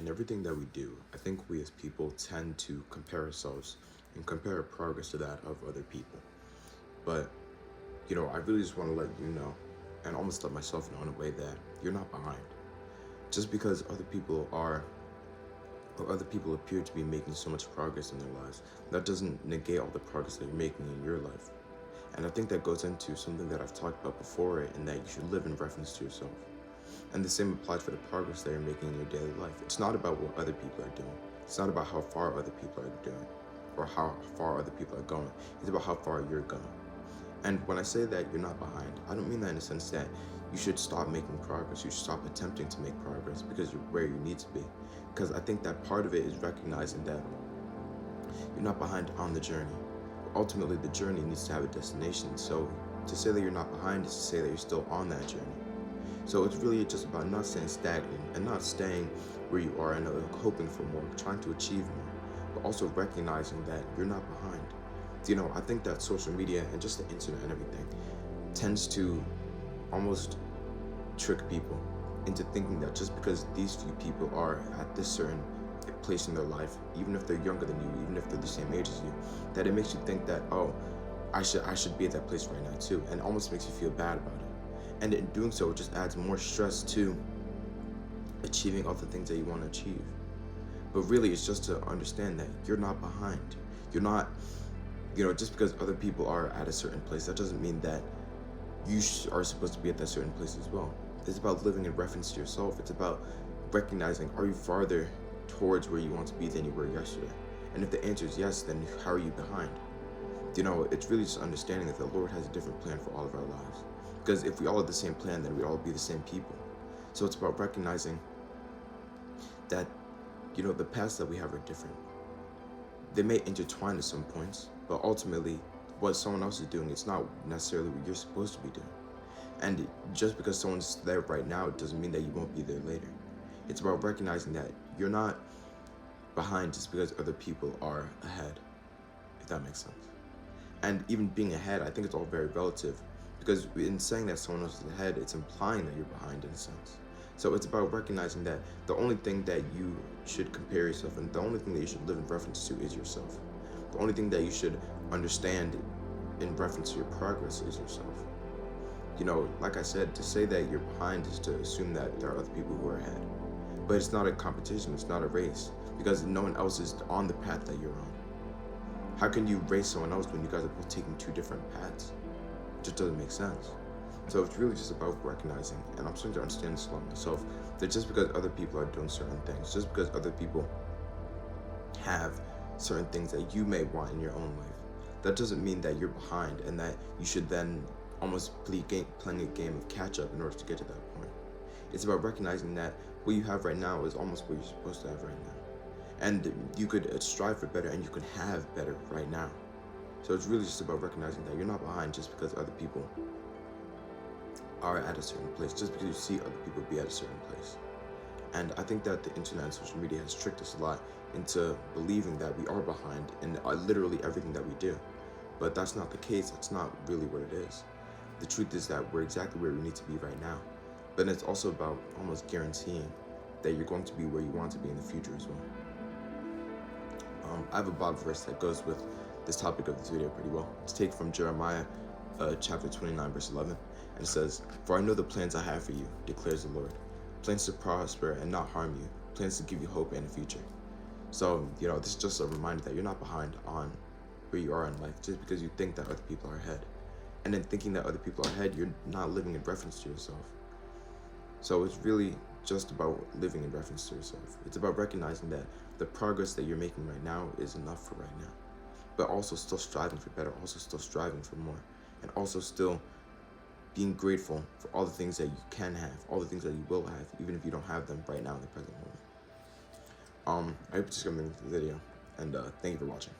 in everything that we do, I think we as people tend to compare ourselves and compare our progress to that of other people. But, I really just want to let you know, and almost let myself know in a way, that you're not behind. Just because other people appear to be making so much progress in their lives, that doesn't negate all the progress that you're making in your life. And I think that goes into something that I've talked about before, in that you should live in reference to yourself. And the same applies for the progress that you're making in your daily life. It's not about what other people are doing. It's not about how far other people are doing or how far other people are going. It's about how far you're going. And when I say that you're not behind, I don't mean that in the sense that you should stop making progress. You should stop attempting to make progress because you're where you need to be. Because I think that part of it is recognizing that you're not behind on the journey. Ultimately, the journey needs to have a destination. So to say that you're not behind is to say that you're still on that journey. So it's really just about not staying stagnant and not staying where you are and hoping for more, trying to achieve more, but also recognizing that you're not behind. I think that social media and just the internet and everything tends to almost trick people into thinking that just because these few people are at this certain place in their life, even if they're younger than you, even if they're the same age as you, that it makes you think that, oh, I should be at that place right now too, and almost makes you feel bad about it. And in doing so, it just adds more stress to achieving all the things that you want to achieve. But really, it's just to understand that you're not behind. You're not, just because other people are at a certain place, that doesn't mean that you are supposed to be at that certain place as well. It's about living in reference to yourself. It's about recognizing, are you farther towards where you want to be than you were yesterday? And if the answer is yes, then how are you behind? It's really just understanding that the Lord has a different plan for all of our lives. Because if we all had the same plan, then we'd all be the same people. So it's about recognizing that, the paths that we have are different. They may intertwine at some points, but ultimately, what someone else is doing, it's not necessarily what you're supposed to be doing. And just because someone's there right now, it doesn't mean that you won't be there later. It's about recognizing that you're not behind just because other people are ahead, if that makes sense. And even being ahead, I think it's all very relative. Because in saying that someone else is ahead, it's implying that you're behind in a sense. So it's about recognizing that the only thing that you should compare yourself and the only thing that you should live in reference to is yourself. The only thing that you should understand in reference to your progress is yourself. Like I said, to say that you're behind is to assume that there are other people who are ahead. But it's not a competition, it's not a race, because no one else is on the path that you're on. How can you race someone else when you guys are both taking two different paths? Just doesn't make sense. So it's really just about recognizing, and I'm starting to understand this about myself, that just because other people are doing certain things, just because other people have certain things that you may want in your own life, that doesn't mean that you're behind and that you should then almost playing a game of catch up in order to get to that point. It's about recognizing that what you have right now is almost what you're supposed to have right now. And you could strive for better and you could have better right now. So it's really just about recognizing that you're not behind just because other people are at a certain place, just because you see other people be at a certain place. And I think that the internet and social media has tricked us a lot into believing that we are behind in literally everything that we do. But that's not the case. That's not really what it is. The truth is that we're exactly where we need to be right now. But it's also about almost guaranteeing that you're going to be where you want to be in the future as well. I have a Bible verse that goes with this topic of this video pretty well. It's taken from Jeremiah chapter 29, verse 11. And it says, "For I know the plans I have for you, declares the Lord. Plans to prosper and not harm you. Plans to give you hope and a future." So, this is just a reminder that you're not behind on where you are in life just because you think that other people are ahead. And in thinking that other people are ahead, you're not living in reference to yourself. So it's really just about living in reference to yourself. It's about recognizing that the progress that you're making right now is enough for right now. But also still striving for better, also still striving for more. And also still being grateful for all the things that you can have, all the things that you will have, even if you don't have them right now in the present moment. I hope this is coming to the video, and thank you for watching.